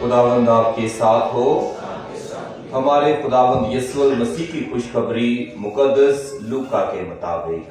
خداوند آپ کے ساتھ ہو۔ ہمارے خداوند یسوع المسیح کی خوشخبری مقدس لوکا کے مطابق۔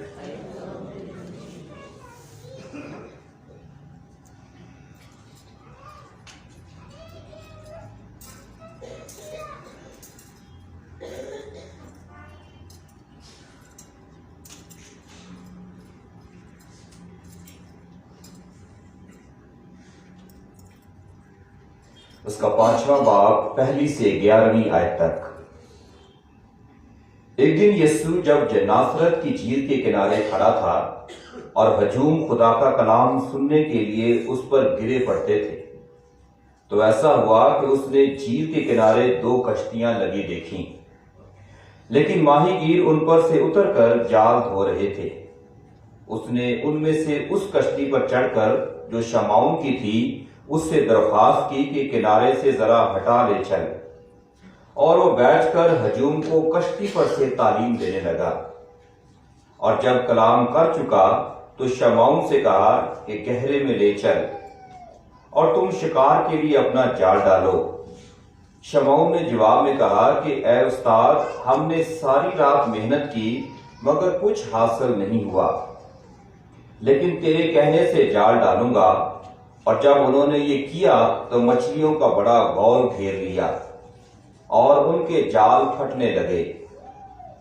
اس کا 5واں باب 1 سے 11 آیت تک۔ ایک دن یسوع جب ناصرت کی جھیل کے کنارے کھڑا تھا اور ہجوم خدا کا کلام سننے کے لیے اس پر گرے پڑتے تھے، تو ایسا ہوا کہ اس نے جھیل کے کنارے 2 کشتیاں لگی دیکھیں، لیکن ماہی گیر ان پر سے اتر کر جال دھو رہے تھے۔ اس نے ان میں سے اس کشتی پر چڑھ کر جو شمعون کی تھی اس سے درخواست کی کہ کنارے سے ذرا ہٹا لے چل، اور وہ بیٹھ کر ہجوم کو کشتی پر سے تعلیم دینے لگا۔ اور جب کلام کر چکا تو شمعون سے کہا کہ گہرے میں لے چل اور تم شکار کے لیے اپنا جال ڈالو۔ شمعون نے جواب میں کہا کہ اے استاد، ہم نے ساری رات محنت کی مگر کچھ حاصل نہیں ہوا، لیکن تیرے کہنے سے جال ڈالوں گا۔ اور جب انہوں نے یہ کیا تو مچھلیوں کا بڑا غول گھیر لیا اور ان کے جال پھٹنے لگے۔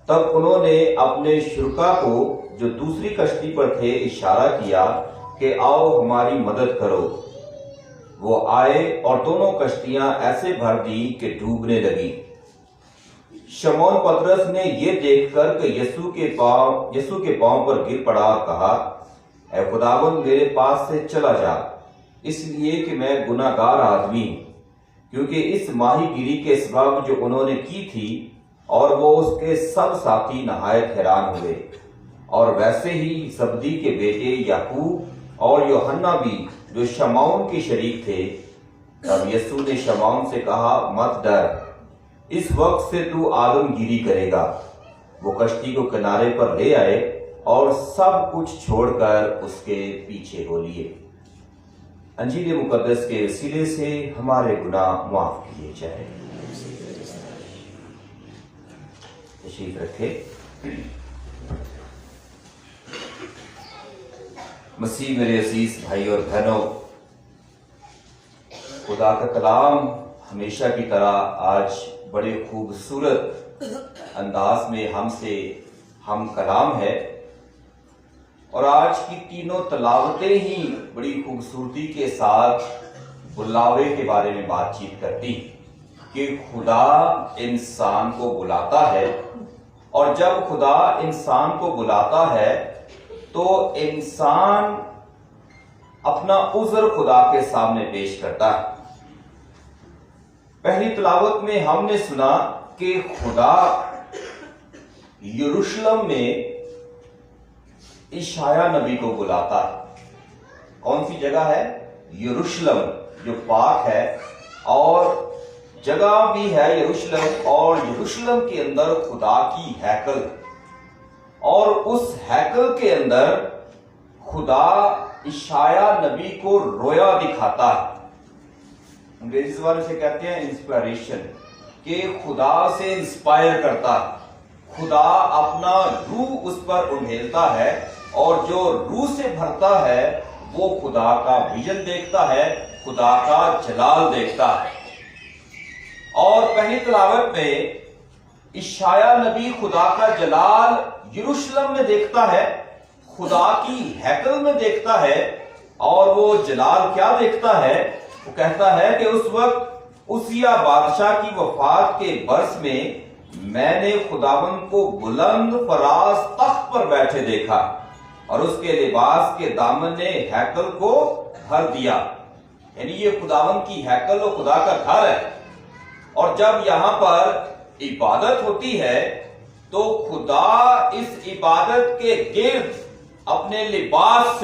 تب انہوں نے اپنے شرکا کو جو دوسری کشتی پر تھے اشارہ کیا کہ آؤ ہماری مدد کرو۔ وہ آئے اور دونوں کشتیاں ایسے بھر دی کہ ڈوبنے لگی۔ شمعون پطرس نے یہ دیکھ کر کہ یسوع کے پاؤں پر گر پڑا اور کہا، اے خداوند، میرے پاس سے چلا جا، اس لیے کہ میں گناہ گار آدمی ہوں۔ کیونکہ اس ماہی گیری کے سبب جو انہوں نے کی تھی، اور وہ اس کے سب ساتھی نہایت حیران ہوئے۔ اور ویسے ہی زبدی کے بیٹے یعقوب اور یوحنا بھی جو شمعون کے شریک تھے۔ تب یسوع نے شمعون سے کہا، مت ڈر، اس وقت سے تو آدم گیری کرے گا۔ وہ کشتی کو کنارے پر لے آئے اور سب کچھ چھوڑ کر اس کے پیچھے ہو لیے۔ انجیل مقدس کے وسیلے سے ہمارے گناہ معاف کیے جائیں۔ تشریف رکھے۔ مسیح میرے عزیز بھائی اور بہنوں، خدا کا کلام ہمیشہ کی طرح آج بڑے خوبصورت انداز میں ہم کلام ہے، اور آج کی تینوں تلاوتیں ہی بڑی خوبصورتی کے ساتھ بلاوے کے بارے میں بات چیت کرتی کہ خدا انسان کو بلاتا ہے، اور جب خدا انسان کو بلاتا ہے تو انسان اپنا عذر خدا کے سامنے پیش کرتا ہے۔ پہلی تلاوت میں ہم نے سنا کہ خدا یروشلم میں اشعیا نبی کو بلاتا ہے۔ کون سی جگہ ہے؟ یروشلم، جو پاک ہے، اور جگہ بھی ہے یروشلم، اور یروشلم کے اندر خدا کی ہیکل، اور اس ہیکل کے اندر خدا اشعیا نبی کو رویا دکھاتا ہے۔ انگریزی زبان سے کہتے ہیں انسپائریشن، کہ خدا سے انسپائر کرتا ہے۔ خدا اپنا روح اس پر انڈھیلتا ہے، اور جو روح سے بھرتا ہے وہ خدا کا ویژن دیکھتا ہے، خدا کا جلال دیکھتا ہے۔ اور پہلی تلاوت میں اشعیا نبی خدا کا جلال یروشلم میں دیکھتا ہے، خدا کی ہیکل میں دیکھتا ہے، اور وہ جلال کیا دیکھتا ہے؟ وہ کہتا ہے کہ اس وقت عزیہ بادشاہ کی وفات کے برس میں نے خداوند کو بلند فراز تخت پر بیٹھے دیکھا، اور اس کے لباس کے دامن نے ہیکل کو بھر دیا۔ یعنی یہ خداوند کی ہیکل و خدا کا گھر ہے، اور جب یہاں پر عبادت ہوتی ہے تو خدا اس عبادت کے گرد اپنے لباس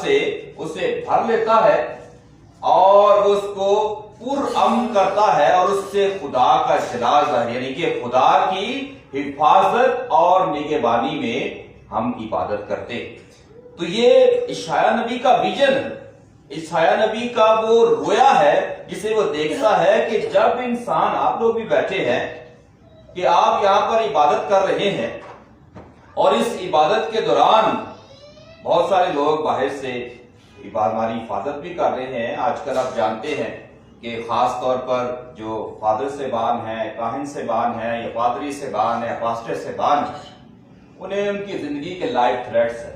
سے اسے بھر لیتا ہے، اور اس کو پرامن کرتا ہے، اور اس سے خدا کا جلال ظاہر، یعنی کہ خدا کی حفاظت اور نگہبانی میں ہم عبادت کرتے۔ تو یہ اشعیا نبی کا ویژن ہے۔ اشعیا نبی کا وہ رویا ہے جسے وہ دیکھتا ہے کہ جب انسان، آپ لوگ بھی بیٹھے ہیں کہ آپ یہاں پر عبادت کر رہے ہیں اور اس عبادت کے دوران بہت سارے لوگ باہر سے ہماری حفاظت بھی کر رہے ہیں. آج کل آپ جانتے ہیں کہ خاص طور پر جو فادر صاحبان ہیں، کاہن صاحبان ہیں، یا پادری صاحبان ہیں، پاسٹر صاحبان ہیں، انہیں ان کی زندگی کے لائف تھریٹس ہیں.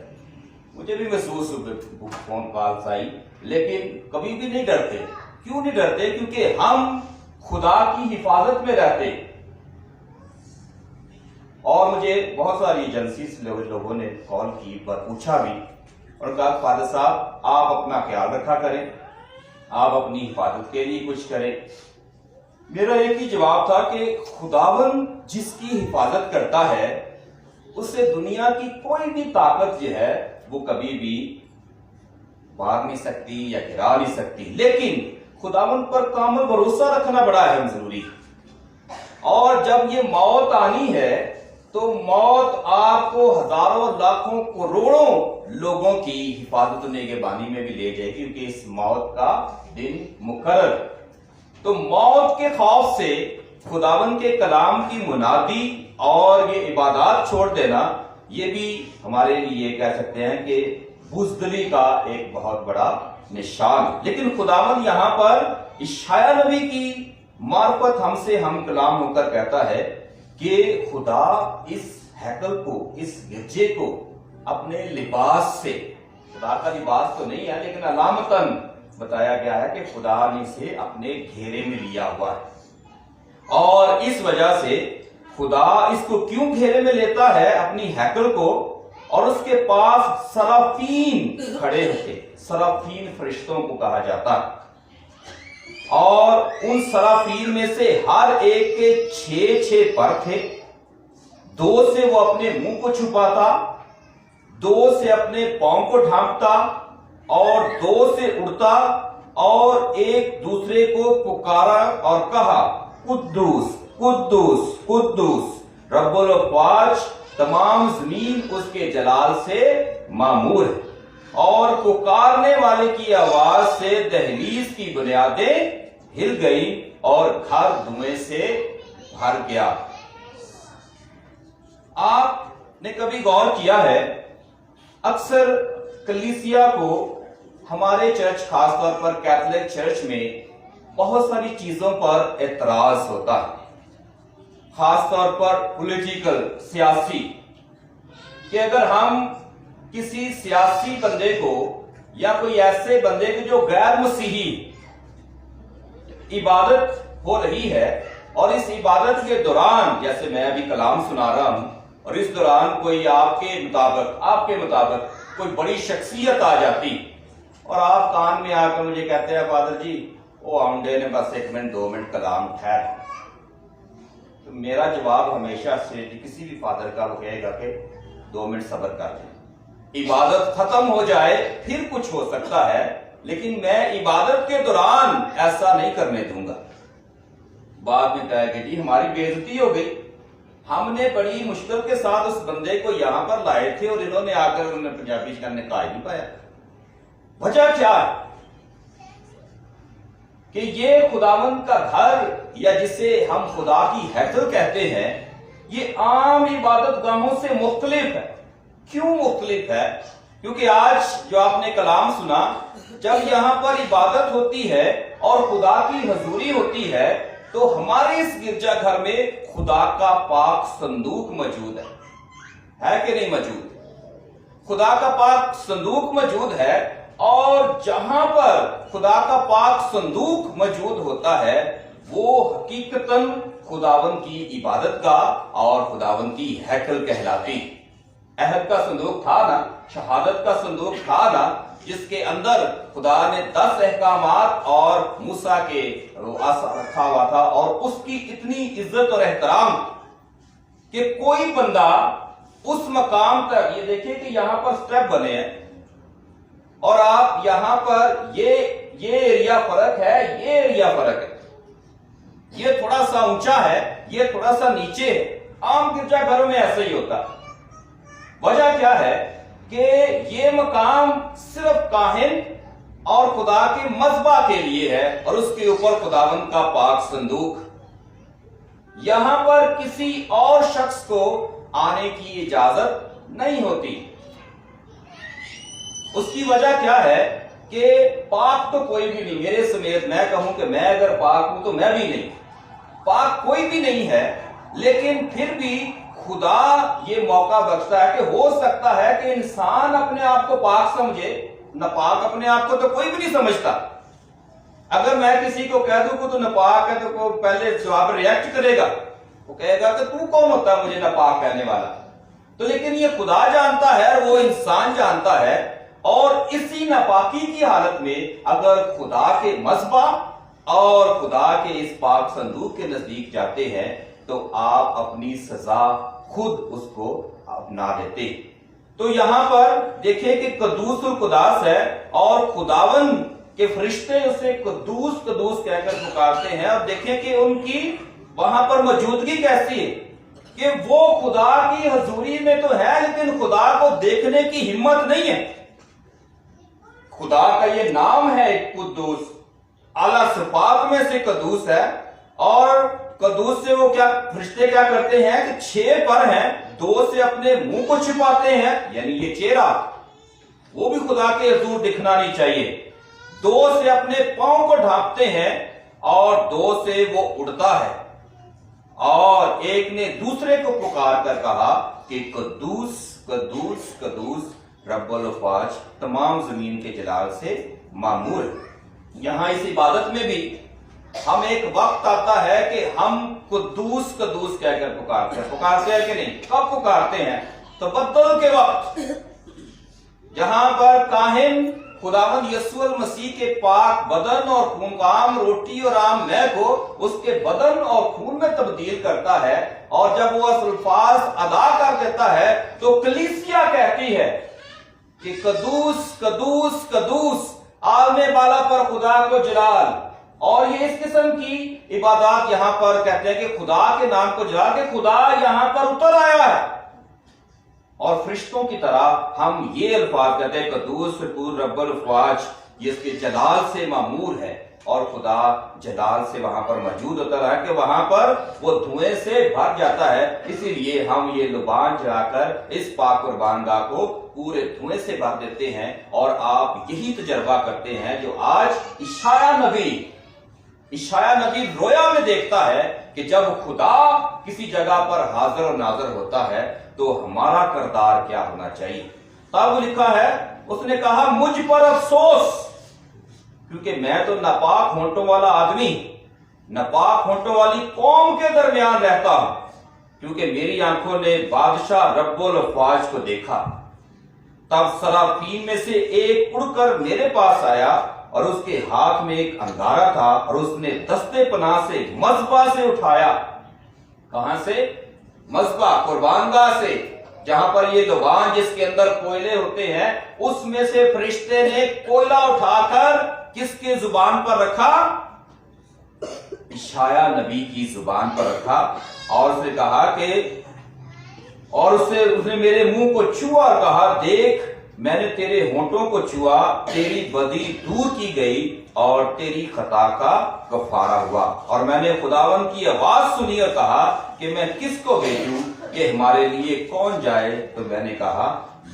مجھے بھی محسوس فون کالز آئی، لیکن کبھی بھی نہیں ڈرتے. کیوں نہیں ڈرتے؟ کیونکہ ہم خدا کی حفاظت میں رہتے. اور مجھے بہت ساری ایجنسی سے لوگوں نے کال کی پر پوچھا بھی اور کہا فادر صاحب آپ اپنا خیال رکھا کریں، آپ اپنی حفاظت کے لیے کچھ کریں. میرا ایک ہی جواب تھا کہ خداوند جس کی حفاظت کرتا ہے اسے دنیا کی کوئی بھی طاقت جو ہے وہ کبھی بھی مار نہیں سکتی یا گرا نہیں سکتی. لیکن خداوند پر کامل بھروسہ رکھنا بڑا اہم ضروری ہے. اور جب یہ موت آنی ہے تو موت آپ کو ہزاروں لاکھوں کروڑوں لوگوں کی حفاظت نگہبانی میں بھی لے جائے گی، کیونکہ اس موت کا دن مقرر. تو موت کے خوف سے خداوند کے کلام کی منادی اور یہ عبادات چھوڑ دینا، یہ بھی ہمارے لیے کہہ سکتے ہیں کہ بزدلی کا ایک بہت بڑا نشان. لیکن خداوند یہاں پر اشعیا نبی کی معرفت ہم سے ہم کلام ہو کر کہتا ہے کہ خدا اس ہیکل کو، اس گرجے کو اپنے لباس سے، خدا کا لباس تو نہیں ہے لیکن علامتاً بتایا گیا ہے کہ خدا نے اسے اپنے گھیرے میں لیا ہوا ہے. اور اس وجہ سے خدا اس کو کیوں گھیرے میں لیتا ہے اپنی ہیکل کو، اور اس کے پاس سرافین کھڑے ہوتے. سرافین فرشتوں کو کہا جاتا ہے، اور ان سرافین میں سے ہر ایک کے 6 پر تھے. 2 سے وہ اپنے منہ کو چھپاتا، 2 سے اپنے پاؤں کو ڈھانپتا، اور 2 سے اڑتا، اور ایک دوسرے کو پکارا اور کہا قدوس قدوس قدوس رب الافواج، تمام زمین اس کے جلال سے معمور ہے. اور پکارنے والے کی آواز سے دہلیز کی بنیادیں ہل گئی اور گھر دھوئیں سے بھر گیا. آپ نے کبھی غور کیا ہے، اکثر کلیسیا کو ہمارے چرچ، خاص طور پر کیتھولک چرچ میں بہت ساری چیزوں پر اعتراض ہوتا ہے، خاص طور پر پولیٹیکل، سیاسی، کہ اگر ہم کسی سیاسی بندے کو یا کوئی ایسے بندے کو جو غیر مسیحی عبادت ہو رہی ہے، اور اس عبادت کے دوران، جیسے میں ابھی کلام سنا رہا ہوں، اور اس دوران کوئی آپ کے مطابق کوئی بڑی شخصیت آ جاتی اور آپ کان میں آ کر مجھے کہتے ہیں فادر جی وہ آمڈے نے بس 1 منٹ 2 منٹ کلام ٹھہر. تو میرا جواب ہمیشہ سے کسی بھی فادر کا وہ کہے گا کہ 2 منٹ صبر کر لیں، عبادت ختم ہو جائے پھر کچھ ہو سکتا ہے، لیکن میں عبادت کے دوران ایسا نہیں کرنے دوں گا. بعد میں کہا کہ جی ہماری بے عزتی ہو گئی، ہم نے بڑی مشکل کے ساتھ اس بندے کو یہاں پر لائے تھے اور انہوں نے آ کر پنجابی کرنے کا ہی نہیں پایا. وجہ کیا ہے کہ یہ خداوند کا گھر، یا جسے ہم خدا کی ہیکل کہتے ہیں، یہ عام عبادت گاہوں سے مختلف ہے. کیوں مختلف ہے؟ کیونکہ آج جو آپ نے کلام سنا، جب یہاں پر عبادت ہوتی ہے اور خدا کی حضوری ہوتی ہے تو ہمارے اس گرجا گھر میں خدا کا پاک صندوق موجود ہے کہ نہیں موجود؟ خدا کا پاک صندوق موجود ہے، اور جہاں پر خدا کا پاک صندوق موجود ہوتا ہے وہ حقیقتاً خداوند کی عبادت کا اور خداوند کی ہیکل کہلاتی. عہد کا صندوق تھا نا، شہادت کا صندوق تھا نا، جس کے اندر خدا نے 10 احکامات اور موسیٰ کے آسا رکھا ہوا تھا، اور اس کی اتنی عزت اور احترام کہ کوئی بندہ اس مقام تک، یہ دیکھیں کہ یہاں پر سٹیپ بنے ہیں، اور آپ یہاں پر یہ ایریا فرق ہے، یہ ایریا فرق ہے، یہ تھوڑا سا اونچا ہے، یہ تھوڑا سا نیچے ہے. عام گرجا گھروں میں ایسا ہی ہوتا. وجہ کیا ہے کہ یہ مقام صرف کاہن اور خدا کے مذبح کے لیے ہے اور اس کے اوپر خداوند کا پاک صندوق. یہاں پر کسی اور شخص کو آنے کی اجازت نہیں ہوتی. اس کی وجہ کیا ہے کہ پاک تو کوئی بھی نہیں. میرے سمیت میں کہوں کہ میں اگر پاک ہوں تو میں بھی نہیں. پاک کوئی بھی نہیں ہے، لیکن پھر بھی خدا یہ موقع بخشتا ہے کہ ہو سکتا ہے کہ انسان اپنے آپ کو پاک سمجھے. ناپاک اپنے آپ کو تو کوئی بھی نہیں سمجھتا. اگر میں کسی کو کہہ دوں کہ تو ناپاک ہے تو پہلے جواب ریئیکٹ کرے گا، وہ کہے گا کہ تو کون ہوتا ہے مجھے ناپاک کہنے والا. تو لیکن یہ خدا جانتا ہے اور وہ انسان جانتا ہے. اور اسی ناپاکی کی حالت میں اگر خدا کے مذبح اور خدا کے اس پاک صندوق کے نزدیک جاتے ہیں تو آپ اپنی سزا خود اس کو اپنا لیتے. تو یہاں پر دیکھیں کہ قدوس القداس ہے اور خداوند کے فرشتے اسے قدوس قدوس کہہ کر پکارتے ہیں. اور دیکھیں کہ ان کی وہاں پر موجودگی کیسی ہے کہ وہ خدا کی حضوری میں تو ہے لیکن خدا کو دیکھنے کی ہمت نہیں ہے. خدا کا یہ نام ہے قدوس، اعلیٰ صفات میں سے قدوس ہے. اور قدوس سے وہ کیا فرشتے کیا کرتے ہیں کہ 6 پر ہیں، 2 سے اپنے منہ کو چھپاتے ہیں، یعنی یہ چہرہ وہ بھی خدا کے حضور دکھنا نہیں چاہیے. 2 سے اپنے پاؤں کو ڈھانپتے ہیں اور 2 سے وہ اڑتا ہے. اور ایک نے دوسرے کو پکار کر کہا کہ قدوس قدوس قدوس رب الافواج، تمام زمین کے جلال سے معمور ہے. یہاں اس عبادت میں بھی ہم ایک وقت آتا ہے کہ ہم قدوس قدوس کہہ کر پکارتے ہیں کہ نہیں؟ کب پکارتے ہیں؟ تبدل کے وقت، جہاں پر کاہن خداوند یسوع المسیح کے پاک بدن اور خون کا عام روٹی اور عام مے کو اس کے بدن اور خون میں تبدیل کرتا ہے. اور جب وہ الفاظ ادا کر دیتا ہے تو کلیسیا کہتی ہے کہ قدوس قدوس قدوس عالم بالا پر خدا کو جلال. اور یہ اس قسم کی عبادات یہاں پر کہتے ہیں کہ خدا کے نام کو جلال، کہ خدا یہاں پر اتر آیا ہے. اور فرشتوں کی طرح ہم یہ الفاظ کہتے ہیں قدوس قدوس رب الافواج، جس کے جلال سے معمور ہے. اور خدا جلال سے وہاں پر موجود ہوتا رہا کہ وہاں پر وہ دھوئیں سے بھر جاتا ہے. اسی لیے ہم یہ لبان جلا کر اس پاک قربان گاہ کو پورے دھوئیں سے بھر دیتے ہیں. اور آپ یہی تجربہ کرتے ہیں جو آج عشایہ نبی رویا میں دیکھتا ہے کہ جب خدا کسی جگہ پر حاضر و ناظر ہوتا ہے تو ہمارا کردار کیا ہونا چاہیے. تب لکھا ہے، اس نے کہا مجھ پر افسوس، کیونکہ میں تو ناپاک ہونٹوں والا آدمی، ناپاک ہونٹوں والی قوم کے درمیان رہتا ہوں، کیونکہ میری آنکھوں نے بادشاہ رب الافواج کو دیکھا. تب سرافین میں سے ایک اڑ کر میرے پاس آیا اور اس کے ہاتھ میں ایک انگارہ تھا اور اس نے دستے پناہ سے مذبح سے اٹھایا. کہاں سے؟ مذبح، قربان گاہ سے، جہاں پر یہ لبان جس کے اندر کوئلے ہوتے ہیں، اس میں سے فرشتے نے کوئلہ اٹھا کر کس کے زبان پر رکھا؟ عشایہ نبی کی زبان پر رکھا. اور اس نے کہا کہ اور اس نے میرے منہ کو چھوا اور کہا دیکھ میں نے تیرے ہونٹوں کو چھوا، تیری بدی دور کی گئی اور تیری خطا کا کفارہ ہوا. اور میں نے خداوند کی آواز سنی اور کہا کہ میں کس کو بھیجوں کہ ہمارے لیے کون جائے؟ تو میں نے کہا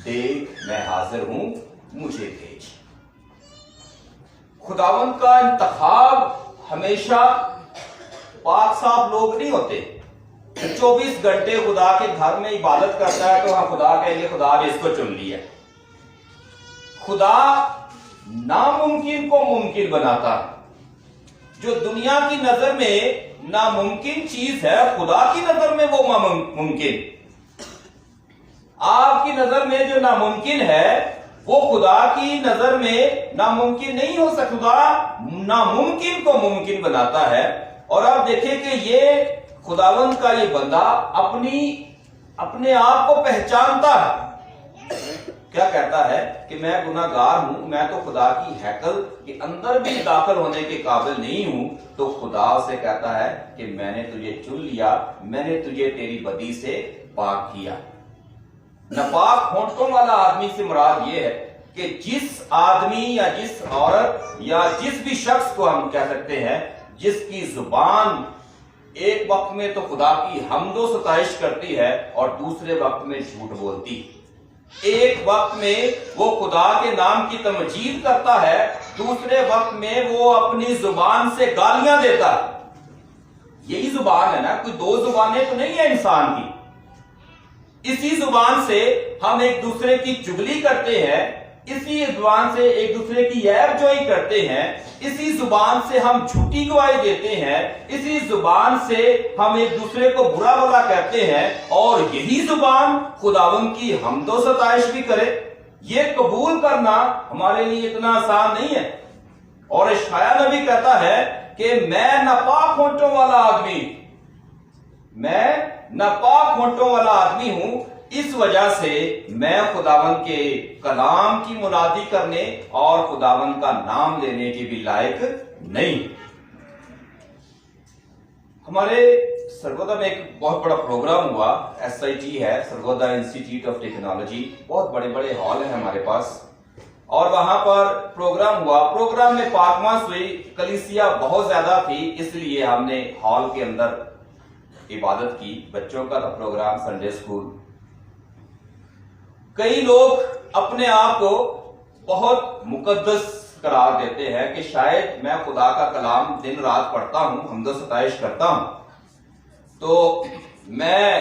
دیکھ میں حاضر ہوں، مجھے بھیج. خداوند کا انتخاب ہمیشہ پاک صاف لوگ نہیں ہوتے. 24 گھنٹے خدا کے گھر میں عبادت کرتا ہے تو ہم خدا کہیں گے خدا نے اس کو چن لیا. خدا ناممکن کو ممکن بناتا. جو دنیا کی نظر میں ناممکن چیز ہے خدا کی نظر میں وہ ممکن. آپ کی نظر میں جو ناممکن ہے وہ خدا کی نظر میں ناممکن نہیں ہو سکتا. ناممکن کو ممکن بناتا ہے. اور آپ دیکھیں کہ یہ خداوند کا یہ بندہ اپنے آپ کو پہچانتا ہے. کیا کہتا ہے کہ میں گناہگار ہوں، میں تو خدا کی ہیکل کے اندر بھی داخل ہونے کے قابل نہیں ہوں. تو خدا سے کہتا ہے کہ میں نے تجھے چن لیا، میں نے تجھے تیری بدی سے پاک کیا. ناپاک ہونٹوں والا آدمی سے مراد یہ ہے کہ جس آدمی یا جس عورت یا جس بھی شخص کو ہم کہہ سکتے ہیں جس کی زبان ایک وقت میں تو خدا کی حمد و ستائش کرتی ہے اور دوسرے وقت میں جھوٹ بولتی، ایک وقت میں وہ خدا کے نام کی تمجید کرتا ہے، دوسرے وقت میں وہ اپنی زبان سے گالیاں دیتا ہے. یہی زبان ہے نا، کوئی دو زبانیں تو نہیں ہے انسان کی. اسی زبان سے ہم ایک دوسرے کی چغلی کرتے ہیں، اسی زبان سے ایک دوسرے کی عیب جوئی کرتے ہیں، اسی زبان سے ہم جھوٹی گواہی دیتے ہیں، اسی زبان سے ہم ایک دوسرے کو برا بھلا کہتے ہیں، اور یہی زبان خداوند کی حمد و ستائش بھی کرے. یہ قبول کرنا ہمارے لیے اتنا آسان نہیں ہے. اور اشعیا نبی کہتا ہے کہ میں ناپاک ہونٹوں والا آدمی، میں ناپاک ہونٹوں والا آدمی ہوں، اس وجہ سے میں خداوند کے کلام کی منادی کرنے اور خداوند کا نام لینے کے بھی لائق نہیں. ہمارے سرگودا میں ایک بہت بڑا پروگرام ہوا، SIT ہے، سرگودا انسٹیٹیوٹ آف ٹیکنالوجی. بہت بڑے بڑے ہال ہیں ہمارے پاس، اور وہاں پر پروگرام ہوا. پروگرام میں پاکماس ہوئی، کلیسیا بہت زیادہ تھی، اس لیے ہم نے ہال کے اندر عبادت کی. بچوں کا تھا پروگرام، سنڈے اسکول. کئی لوگ اپنے آپ کو بہت مقدس قرار دیتے ہیں کہ شاید میں خدا کا کلام دن رات پڑھتا ہوں، حمد و ستائش کرتا ہوں، تو میں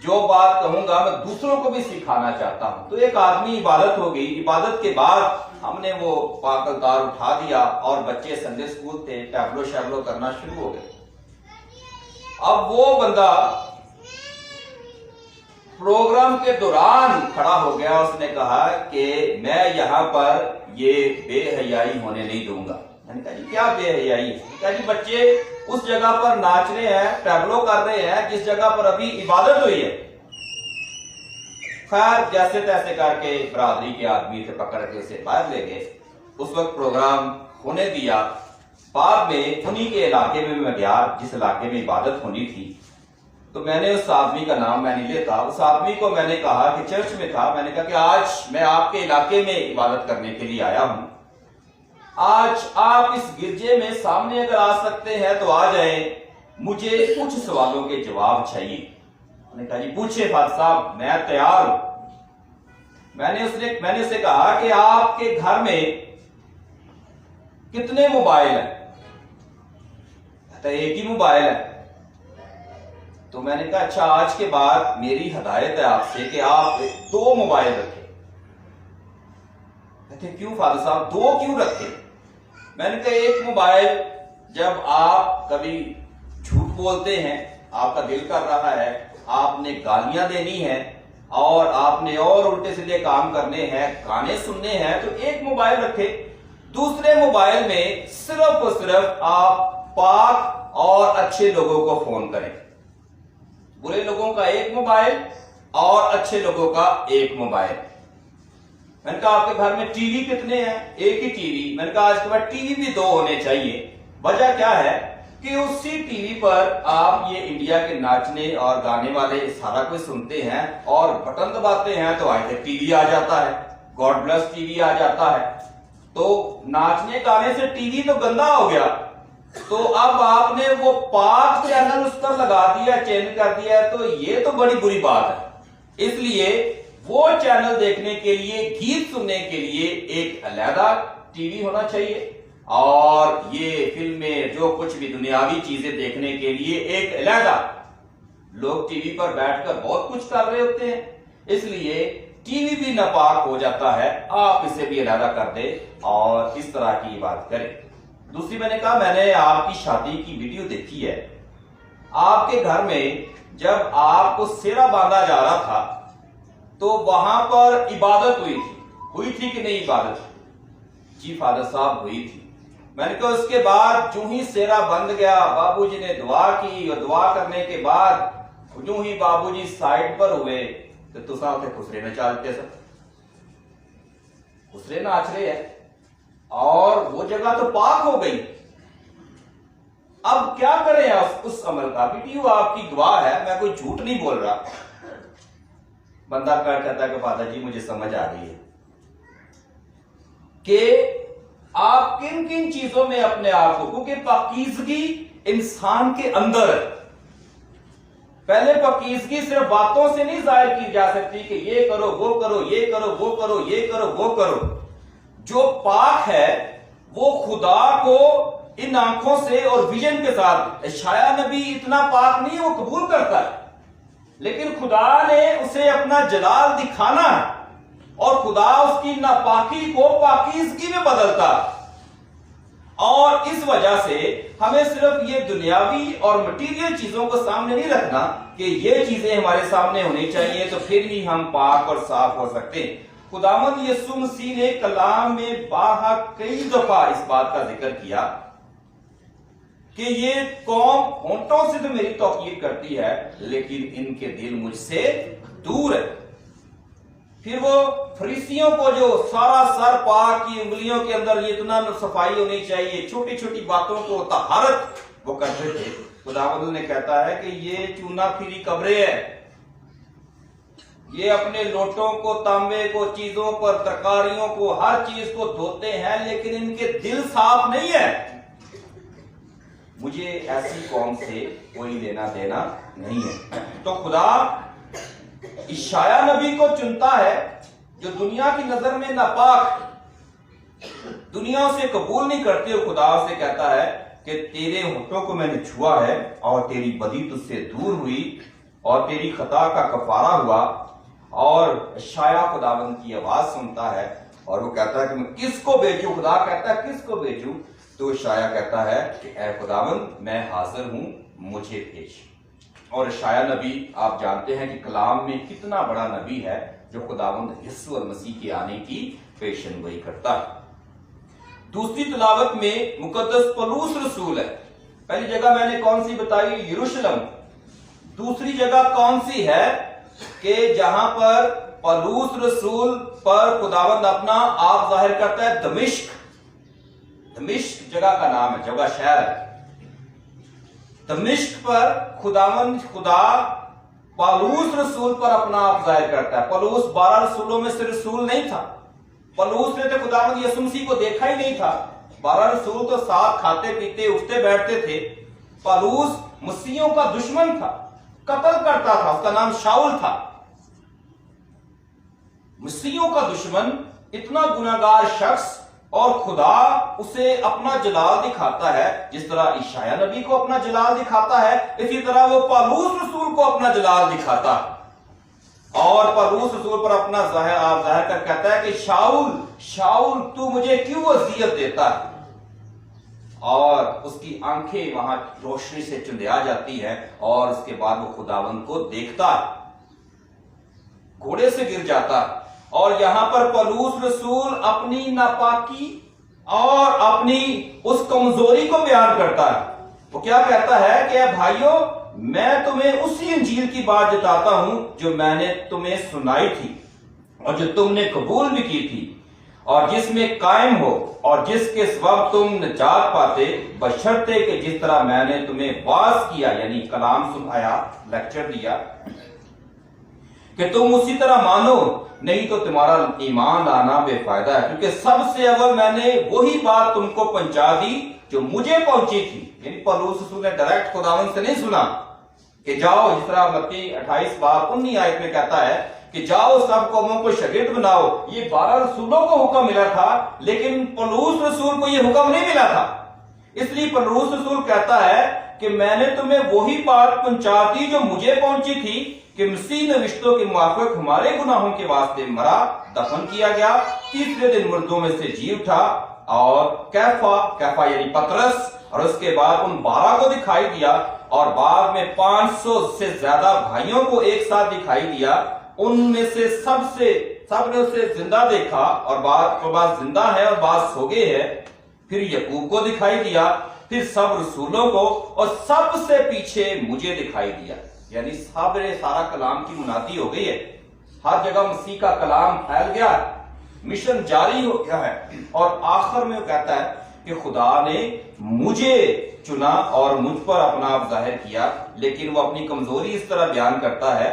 جو بات کہوں گا میں دوسروں کو بھی سکھانا چاہتا ہوں. تو ایک آدمی عبادت ہو گئی. عبادت کے بعد ہم نے وہ پاکل تار اٹھا دیا اور بچے سنڈے اسکول تھے، ٹیبلو شیبلو کرنا شروع ہو گئے. اب وہ بندہ پروگرام کے دوران کھڑا ہو گیا، اس نے کہا کہ میں یہاں پر یہ بے حیائی ہونے نہیں دوں گا. میں نے کہا جی کیا بے حیائی ہے؟ کہا جی بچے اس جگہ پر ناچ رہے ہیں، ٹیبلو کر رہے ہیں جس جگہ پر ابھی عبادت ہوئی ہے. خیر جیسے تیسے کر کے برادری کے آدمی سے پکڑ کے اسے باہر لے گئے. اس وقت پروگرام ہونے دیا. بعد میں انہی کے علاقے میں میں گیا جس علاقے میں عبادت ہونی تھی. تو میں نے اس آدمی کا نام میں نہیں لیتا، اس آدمی کو میں نے کہا کہ چرچ میں تھا، میں نے کہا کہ آج میں آپ کے علاقے میں عبادت کرنے کے لیے آیا ہوں، آج آپ اس گرجے میں سامنے اگر آ سکتے ہیں تو آ جائیں، مجھے کچھ سوالوں کے جواب چاہیے. میں نے کہا جی پوچھے فادر صاحب، میں تیار ہوں. میں نے اسے کہا کہ آپ کے گھر میں کتنے موبائل ہیں؟ کہتا ہے ایک ہی موبائل ہے. تو میں نے کہا اچھا آج کے بعد میری ہدایت ہے آپ سے کہ آپ 2 موبائل رکھیں. کہتے کیوں فادر صاحب 2 کیوں رکھیں؟ میں نے کہا ایک موبائل جب آپ کبھی جھوٹ بولتے ہیں، آپ کا دل کر رہا ہے، آپ نے گالیاں دینی ہیں اور آپ نے اور الٹے سیدھے کام کرنے ہیں، گانے سننے ہیں، تو ایک موبائل رکھے. دوسرے موبائل میں صرف اور صرف آپ پاک اور اچھے لوگوں کو فون کریں. برے لوگوں کا ایک موبائل اور اچھے لوگوں کا ایک موبائل. میں نے کہا آپ کے گھر میں ٹی وی کتنے ہیں؟ ایک ہی ٹی وی. میں نے کہا آج کے بعد ٹی وی بھی 2 ہونے چاہیے. وجہ کیا ہے کہ اسی ٹی وی پر آپ یہ انڈیا کے ناچنے اور گانے والے سارا کچھ سنتے ہیں اور بٹن دباتے ہیں تو آج تک ٹی وی آ جاتا ہے، گاڈ بلیس ٹی وی آ جاتا ہے. تو ناچنے گانے سے ٹی وی تو گندا ہو گیا، تو اب آپ نے وہ پاک چینل اس پر لگا دیا، چینج کر دیا، تو یہ تو بڑی بری بات ہے. اس لیے وہ چینل دیکھنے کے لیے، گیت سننے کے لیے ایک علیحدہ ٹی وی ہونا چاہیے، اور یہ فلمیں جو کچھ بھی دنیاوی چیزیں دیکھنے کے لیے ایک علیحدہ. لوگ ٹی وی پر بیٹھ کر بہت کچھ کر رہے ہوتے ہیں، اس لیے ٹی وی بھی ناپاک ہو جاتا ہے. آپ اسے بھی علیحدہ کر دیں اور اس طرح کی بات کریں. دوسری میں نے کہا میں نے آپ کی شادی کی ویڈیو دیکھی ہے، آپ کے گھر میں جب آپ کو سیرا باندھا جا رہا تھا تو وہاں پر عبادت ہوئی تھی کہ نہیں عبادت؟ جی فادر صاحب ہوئی تھی. میں نے کہا اس کے بعد جو ہی سیرا بند گیا، بابو جی نے دعا کی، اور دعا کرنے کے بعد جو ہی بابو جی سائڈ پر ہوئے تو تسا اتنے خسرے میں چالتے سر، خسرے ناچ رہے ہیں اور وہ جگہ تو پاک ہو گئی. اب کیا کریں اس عمل کا؟ ویڈیو آپ کی گواہ ہے، میں کوئی جھوٹ نہیں بول رہا. بندہ کہتا ہے کہ فادر جی مجھے سمجھ آ رہی ہے. کہ آپ کن کن چیزوں میں اپنے آپ کو، کیونکہ پاکیزگی انسان کے اندر ہے. پہلے پاکیزگی صرف باتوں سے نہیں ظاہر کی جا سکتی کہ یہ کرو وہ کرو یہ کرو وہ کرو یہ کرو وہ کرو. جو پاک ہے وہ خدا کو ان آنکھوں سے اور ویژن کے ساتھ، اشعیا نبی اتنا پاک نہیں، وہ قبول کرتا ہے، لیکن خدا نے اسے اپنا جلال دکھانا ہے اور خدا اس کی ناپاکی کو پاکیزگی میں بدلتا ہے. اور اس وجہ سے ہمیں صرف یہ دنیاوی اور مٹیریل چیزوں کو سامنے نہیں رکھنا کہ یہ چیزیں ہمارے سامنے ہونی چاہیے تو پھر ہی ہم پاک اور صاف ہو سکتے ہیں. خداوند یسوع مسیح نے کلام میں باحق کئی دفعہ اس بات کا ذکر کیا کہ یہ قوم ہونٹوں سے تو میری توقیر کرتی ہے لیکن ان کے دل مجھ سے دور ہے. پھر وہ فریسیوں کو جو سارا سر پاک کی انگلیوں کے اندر یہ اتنا صفائی ہونی چاہیے، چھوٹی چھوٹی باتوں کو طہارت وہ کرتے تھے، خداوند نے کہتا ہے کہ یہ چونا پھری قبریں ہے. یہ اپنے لوٹوں کو، تانبے کو، چیزوں پر، ترکاریوں کو، ہر چیز کو دھوتے ہیں لیکن ان کے دل صاف نہیں ہے. مجھے ایسی قوم سے کوئی لینا دینا نہیں ہے. تو خدا اشعیا نبی کو چنتا ہے جو دنیا کی نظر میں ناپاک، دنیا اسے قبول نہیں کرتی، اور خدا سے کہتا ہے کہ تیرے ہونٹوں کو میں نے چھوا ہے اور تیری بدی تجھ سے دور ہوئی اور تیری خطا کا کفارہ ہوا. اور اشعیا خداوند کی آواز سنتا ہے اور وہ کہتا ہے کہ میں کس کو بھیجوں. خدا کہتا ہے کس کو بھیجوں؟ تو اشعیا کہتا ہے کہ اے خداوند میں حاضر ہوں، مجھے بھیج. اور اشعیا نبی آپ جانتے ہیں کہ کلام میں کتنا بڑا نبی ہے جو خداوند یسوع مسیح کے آنے کی پیشن گوئی کرتا ہے. دوسری تلاوت میں مقدس پولس رسول ہے. پہلی جگہ میں نے کون سی بتائی؟ یروشلم. دوسری جگہ کون سی ہے کہ جہاں پر پولس رسول پر خداوند اپنا آپ ظاہر کرتا ہے؟ دمشق. دمشق جگہ کا نام ہے، جگہ شہر ہے. دمشق پر خدا پولس رسول پر اپنا آپ ظاہر کرتا ہے. پولس 12 رسولوں میں سے رسول نہیں تھا. پولس نے تو خداوند یسوع مسیح کو دیکھا ہی نہیں تھا. 12 رسول تو ساتھ کھاتے پیتے اٹھتے بیٹھتے تھے. پولس مسیحیوں کا دشمن تھا، قتل کرتا تھا. اس کا نام شاؤل تھا. مسیحیوں کا دشمن، اتنا گناہگار شخص، اور خدا اسے اپنا جلال دکھاتا ہے. جس طرح اشعیا نبی کو اپنا جلال دکھاتا ہے، اسی طرح وہ پولس رسول کو اپنا جلال دکھاتا ہے. اور پولس رسول پر اپنا آپ ظاہر کر کہتا ہے کہ شاؤل شاؤل تو مجھے کیوں اذیت دیتا ہے. اور اس کی آنکھیں وہاں روشنی سے چندیا جاتی ہیں اور اس کے بعد وہ خداوند کو دیکھتا ہے، گھوڑے سے گر جاتا ہے. اور یہاں پر پولس رسول اپنی ناپاکی اور اپنی اس کمزوری کو بیان کرتا ہے. وہ کیا کہتا ہے کہ اے بھائیو، میں تمہیں اسی انجیل کی بات جتاتا ہوں جو میں نے تمہیں سنائی تھی اور جو تم نے قبول بھی کی تھی اور جس میں قائم ہو اور جس کے سبب تم نجات پاتے، بشرطے کہ جس طرح میں نے تمہیں واعظ کیا، یعنی کلام سنایا، لیکچر دیا، کہ تم اسی طرح مانو، نہیں تو تمہارا ایمان لانا بے فائدہ ہے. کیونکہ سب سے اول میں نے وہی بات تم کو پہنچا دی جو مجھے پہنچی تھی. یعنی پولس رسول نے ڈائریکٹ خداوند سے نہیں سنا کہ جاؤ، جس طرح متی 28 باب 19 آیت میں کہتا ہے کہ جاؤ سب قوموں کو شاگرد بناؤ. یہ 12 رسولوں کو حکم ملا تھا لیکن پولس رسول کو یہ حکم نہیں ملا تھا. اس لیے پولس رسول کہتا ہے کہ میں نے تمہیں وہی بات پہنچا دی جو مجھے پہنچی تھی کہ مسیح نوشتوں کے موافق ہمارے گناہوں کے واسطے مرا، دفن کیا گیا، تیسرے دن مردوں میں سے جی اٹھا. اور کیفا یعنی پطرس، اور اس کے بعد ان 12 کو دکھائی دیا اور بعد میں 500 سے زیادہ بھائیوں کو ایک ساتھ دکھائی دیا. ان میں سے سب نے اسے زندہ دیکھا اور بعض زندہ ہے اور بعض سو گئے ہے. پھر یعقوب کو دکھائی دیا، پھر سب رسولوں کو، اور سب سے پیچھے مجھے دکھائی دیا. یعنی سارا کلام کی منادی ہو گئی ہے. ہر جگہ مسیح کا کلام پھیل گیا ہے، مشن جاری ہو گیا ہے. اور آخر میں وہ کہتا ہے کہ خدا نے مجھے چنا اور مجھ پر اپنا آپ ظاہر کیا. لیکن وہ اپنی کمزوری اس طرح بیان کرتا ہے،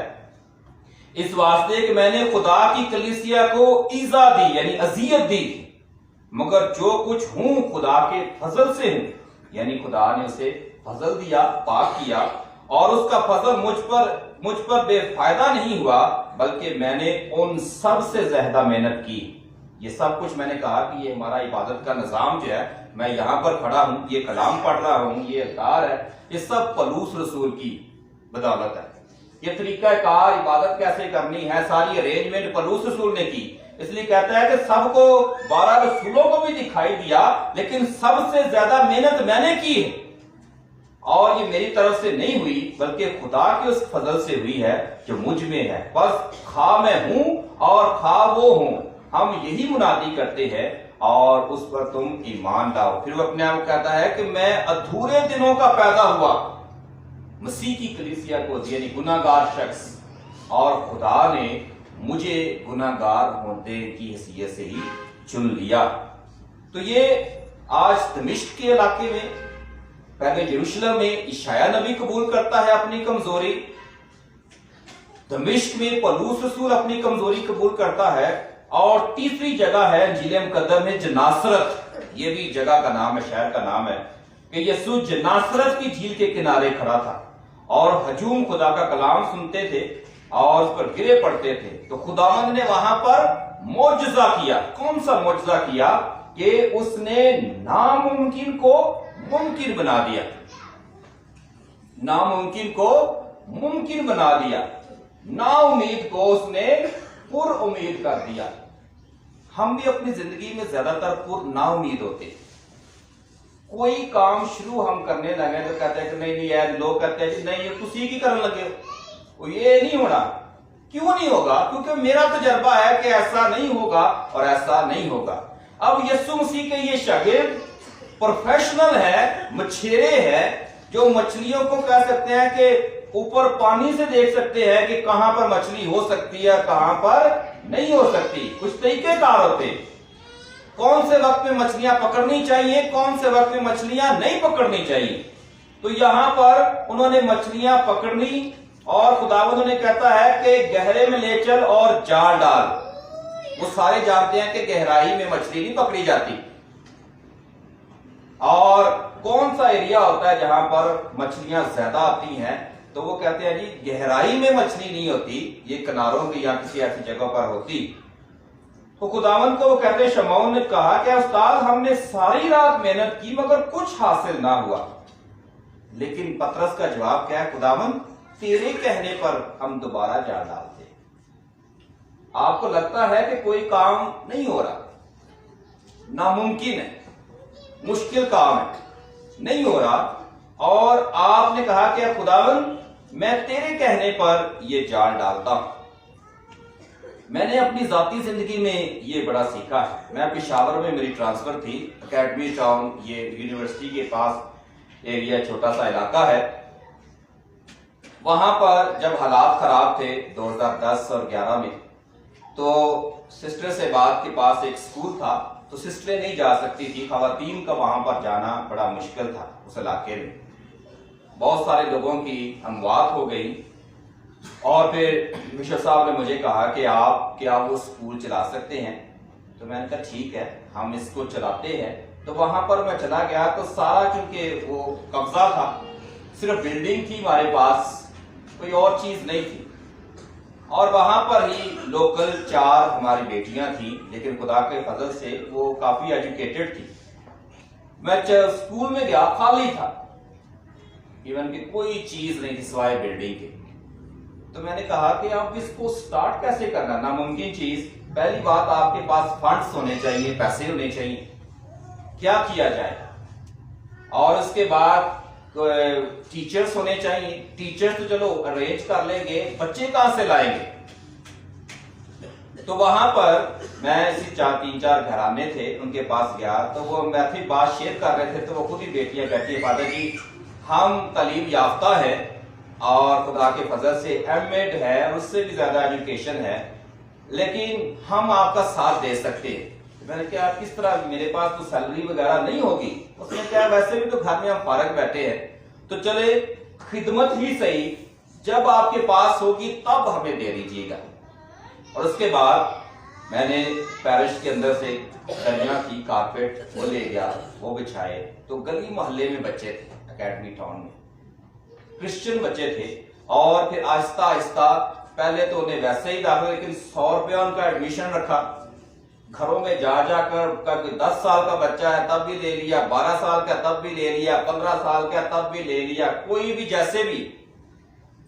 اس واسطے کہ میں نے خدا کی کلیسیا کو ایذا دی، یعنی اذیت دی. مگر جو کچھ ہوں خدا کے فضل سے ہوں. یعنی خدا نے اسے فضل دیا، پاک کیا، اور اس کا فضل مجھ پر بے فائدہ نہیں ہوا، بلکہ میں نے ان سب سے زیادہ محنت کی. یہ سب کچھ میں نے کہا کہ یہ ہمارا عبادت کا نظام جو ہے، میں یہاں پر کھڑا ہوں، یہ کلام پڑھ رہا ہوں، یہ اذکار ہے، یہ سب پولس رسول کی بدولت ہے. یہ طریقہ کار عبادت کیسے کرنی ہے، ساری ارینجمنٹ پولس رسول نے کی. اس لیے کہتا ہے کہ سب کو 12 رسولوں کو بھی دکھائی دیا، لیکن سب سے زیادہ محنت میں نے کی ہے، اور یہ میری طرف سے نہیں ہوئی بلکہ خدا کے اس فضل سے ہوئی ہے جو مجھ میں ہے. بس خواہ میں ہوں اور خواہ وہ ہوں، ہم یہی منادی کرتے ہیں اور اس پر تم ایمان لاؤ. پھر وہ اپنے آپ کو کہتا ہے کہ میں ادھورے دنوں کا پیدا ہوا، مسیح کی کلیسیا کو، یعنی گناہگار شخص، اور خدا نے مجھے گناہگار ہونے کی حیثیت سے ہی چن لیا. تو یہ آج دمشق کے علاقے میں، پہلے یروشلم میں اشعیا نبی قبول کرتا ہے اپنی کمزوری، دمشق میں پولس رسول اپنی کمزوری قبول کرتا ہے، اور تیسری جگہ ہے انجیل مقدس میں جناسرت. یہ بھی جگہ کا نام ہے، شہر کا نام ہے، کہ یسوع جناسرت کی جھیل کے کنارے کھڑا تھا اور ہجوم خدا کا کلام سنتے تھے اور اس پر گرے پڑتے تھے. تو خداوند نے وہاں پر معجزہ کیا. کون سا معجزہ کیا؟ کہ اس نے ناممکن کو ممکن بنا دیا، ناممکن کو ممکن بنا دیا، نا امید کو اس نے پر امید کر دیا. ہم بھی اپنی زندگی میں زیادہ تر پر نا امید ہوتے ہیں. کوئی کام شروع ہم کرنے لگے تو کہتے ہیں کہ نہیں، لوگ کہتے ہیں کہ نہیں یہ تسی کی کرنے لگے ہو، یہ نہیں ہونا. کیوں نہیں ہوگا؟ کیونکہ میرا تجربہ ہے کہ ایسا نہیں ہوگا اور ایسا نہیں ہوگا. اب یسوع مسیح کے یہ شاگرد پروفیشنل ہے، مچھیرے ہے، جو مچھلیوں کو کہہ سکتے ہیں کہ اوپر پانی سے دیکھ سکتے ہیں کہ کہاں پر مچھلی ہو سکتی ہے، کہاں پر نہیں ہو سکتی. کچھ طریقے کار ہوتے، کون سے وقت میں مچھلیاں پکڑنی چاہیے، کون سے وقت میں مچھلیاں نہیں پکڑنی چاہیے. تو یہاں پر انہوں نے مچھلیاں پکڑنی، اور خداوند نے کہتا ہے کہ گہرے میں لے چل اور جال ڈال. وہ سارے جانتے ہیں کہ گہرائی میں مچھلی نہیں پکڑی جاتی. اور کون سا ایریا ہوتا ہے جہاں پر مچھلیاں زیادہ آتی ہیں؟ تو وہ کہتے ہیں جی گہرائی میں مچھلی نہیں ہوتی، یہ کناروں کی یا کسی ایسی جگہ پر ہوتی. تو خداوند کو وہ کہتے ہیں، شمعون نے کہا کہ استاد ہم نے ساری رات محنت کی مگر کچھ حاصل نہ ہوا. لیکن پطرس کا جواب کیا ہے؟ خداوند تیرے کہنے پر ہم دوبارہ جال ڈالتے. آپ کو لگتا ہے کہ کوئی کام نہیں ہو رہا، ناممکن ہے، مشکل کام ہے، نہیں ہو رہا، اور آپ نے کہا کہ خداوند میں تیرے کہنے پر یہ جال ڈالتا ہوں. میں نے اپنی ذاتی زندگی میں یہ بڑا سیکھا ہے. میں پشاور میں میری ٹرانسفر تھی، اکیڈمی ٹاؤن، یہ یونیورسٹی کے پاس ایریا، چھوٹا سا علاقہ ہے. وہاں پر جب حالات خراب تھے 2010 اور 11 میں، تو سسٹر سے بات کے پاس ایک سکول تھا، تو سسٹریں نہیں جا سکتی تھی، خواتین کا وہاں پر جانا بڑا مشکل تھا. اس علاقے میں بہت سارے لوگوں کی اموات ہو گئی، اور پھر مشر صاحب نے مجھے کہا کہ آپ کیا وہ سکول چلا سکتے ہیں؟ تو میں نے کہا ٹھیک ہے، ہم اس کو چلاتے ہیں. تو وہاں پر میں چلا گیا، تو سارا چونکہ وہ قبضہ تھا، صرف بلڈنگ تھی ہمارے پاس، کوئی اور چیز نہیں تھی. اور وہاں پر ہی لوکل 4 ہماری بیٹیاں تھیں، لیکن خدا کے فضل سے وہ کافی ایجوکیٹڈ تھی. میں اسکول میں گیا، خالی تھا، ایون کہ کوئی چیز نہیں تھی سوائے بلڈنگ کے. تو میں نے کہا کہ آپ اس کو سٹارٹ کیسے کرنا؟ ناممکن چیز. پہلی بات آپ کے پاس فنڈز ہونے چاہیے، پیسے ہونے چاہیے، کیا کیا جائے؟ اور اس کے بعد ٹیچرز ہونے چاہیے. ٹیچرز تو چلو ارینج کر لیں گے، بچے کہاں سے لائیں گے؟ تو وہاں پر میں اسی 3-4 گھرانے تھے، ان کے پاس گیا، تو وہ میں پھر بات شیئر کر رہے تھے. تو وہ خود ہی بیٹیاں کہتی ہیں فادر جی ہم تعلیم یافتہ ہے اور خدا کے فضل سے ایم ایڈ ہے، اور اس سے بھی زیادہ ایجوکیشن ہے، لیکن ہم آپ کا ساتھ دے سکتے ہیں. میں نے کہا کس طرح؟ میرے پاس تو سیلری وغیرہ نہیں ہوگی. اس نے کہا ویسے بھی تو گھر میں ہم فارغ بیٹھے ہیں، تو چلے خدمت ہی صحیح، جب آپ کے پاس ہوگی تب ہمیں دے دیجیے گا. اور اس کے بعد میں نے پیرش کے اندر سے درجہ کی کارپیٹ وہ لے گیا، وہ بچھائے، تو گلی محلے میں بچے تھے، اکیڈمی ٹاؤن میں کرسچن بچے تھے، اور پھر آہستہ آہستہ پہلے تو انہیں ویسے ہی داخل، لیکن 100 روپیہ ان کا ایڈمیشن رکھا، گھروں میں جا جا کر 10 سال کا بچہ ہے تب بھی لے لیا، 12 سال کا تب بھی لے لیا، 15 سال کا تب بھی لے لیا، کوئی بھی جیسے بھی،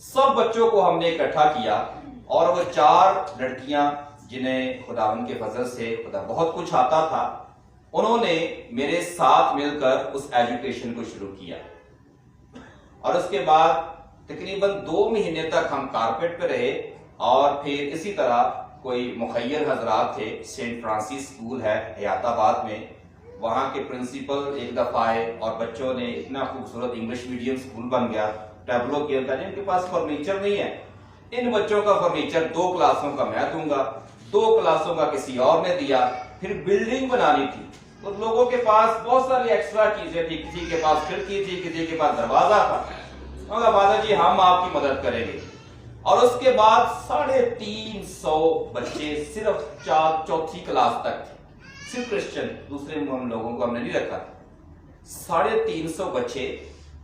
سب بچوں کو ہم نے اکٹھا کیا، اور وہ 4 لڑکیاں جنہیں خداوند کے فضل سے خدا بہت کچھ آتا تھا، انہوں نے میرے ساتھ مل کر اس ایجوکیشن کو شروع کیا، اور اس کے بعد تقریباً 2 مہینے تک ہم کارپیٹ پہ رہے، اور پھر اسی طرح کوئی مخیر حضرات تھے، سینٹ فرانسس اسکول ہے حیات آباد میں، وہاں کے پرنسپل ایک دفعہ آئے اور بچوں نے اتنا خوبصورت انگلش میڈیم اسکول بن گیا، ٹیبلو کیا تھا، جن کے پاس فرنیچر نہیں ہے، ان بچوں کا فرنیچر 2 کلاسوں کا میں دوں گا، 2 کلاسوں کا کسی اور نے دیا، پھر بلڈنگ بنانی تھی، تو لوگوں کے پاس بہت ساری ایکسٹرا چیزیں تھی، کسی کے پاس کھڑکی تھی، کسی کے پاس دروازہ تھا، مگر فادر جی ہم آپ کی مدد کریں گے، اور اس کے بعد 350 بچے صرف 4چوتھی کلاس تک تھے، صرف کرسچن، دوسرے ہم لوگوں کو ہم نے نہیں رکھا، 350 بچے،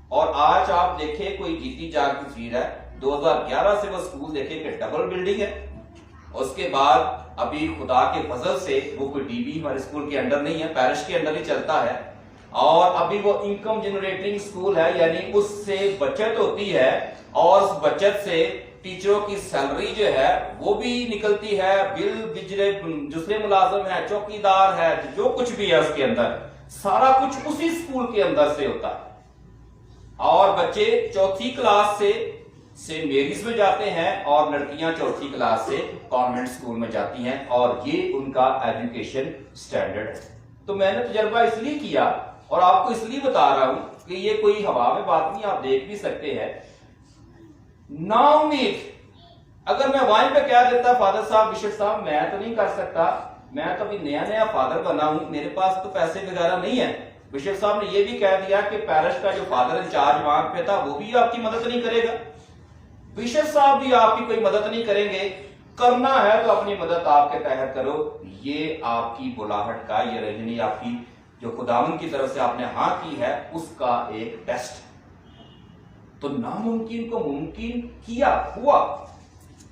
اور آج آپ دیکھیں کوئی جیتی جاگ تصویر ہے، 2011 سے وہ اسکول دیکھیں کہ ڈبل بلڈنگ ہے، اس کے بعد ابھی خدا کے فضل سے وہ کوئی ڈی بی ہمارے اسکول کے انڈر نہیں ہے، پیرش کے انڈر ہی چلتا ہے، اور ابھی وہ انکم جنریٹنگ اسکول ہے، یعنی اس سے بچت ہوتی ہے، اور اس بچت سے ٹیچروں کی سیلری جو ہے وہ بھی نکلتی ہے، بل بجلی دوسرے ملازم ہے، چوکیدار ہے، جو کچھ بھی ہے اس کے اندر سارا کچھ اسی اسکول کے اندر سے ہوتا ہے، اور بچے 4تھی کلاس سے سینٹ میریز میں جاتے ہیں، اور لڑکیاں 4تھی کلاس سے کانوینٹ اسکول میں جاتی ہیں، اور یہ ان کا ایجوکیشن سٹینڈرڈ ہے۔ تو میں نے تجربہ اس لیے کیا، اور آپ کو اس لیے بتا رہا ہوں کہ یہ کوئی ہوا میں بات نہیں، آپ دیکھ بھی سکتے ہیں، نا امید اگر میں وائن پہ کہہ دیتا فادر صاحب بشپ صاحب میں تو نہیں کر سکتا، میں تو ابھی نیا فادر بنا ہوں، میرے پاس تو پیسے وغیرہ نہیں ہے، بشپ صاحب نے یہ بھی کہہ دیا کہ پیرش کا جو فادر انچارج وہاں پہ تھا وہ بھی آپ کی مدد نہیں کرے گا، بشپ صاحب بھی آپ کی کوئی مدد نہیں کریں گے، کرنا ہے تو اپنی مدد آپ کے تحت کرو، یہ آپ کی بلاہٹ کا، یہ رجنی آپ کی جو خداوند کی طرف سے آپ نے ہاں کی ہے اس کا ایک ٹیسٹ، تو ناممکن کو ممکن کیا ہوا،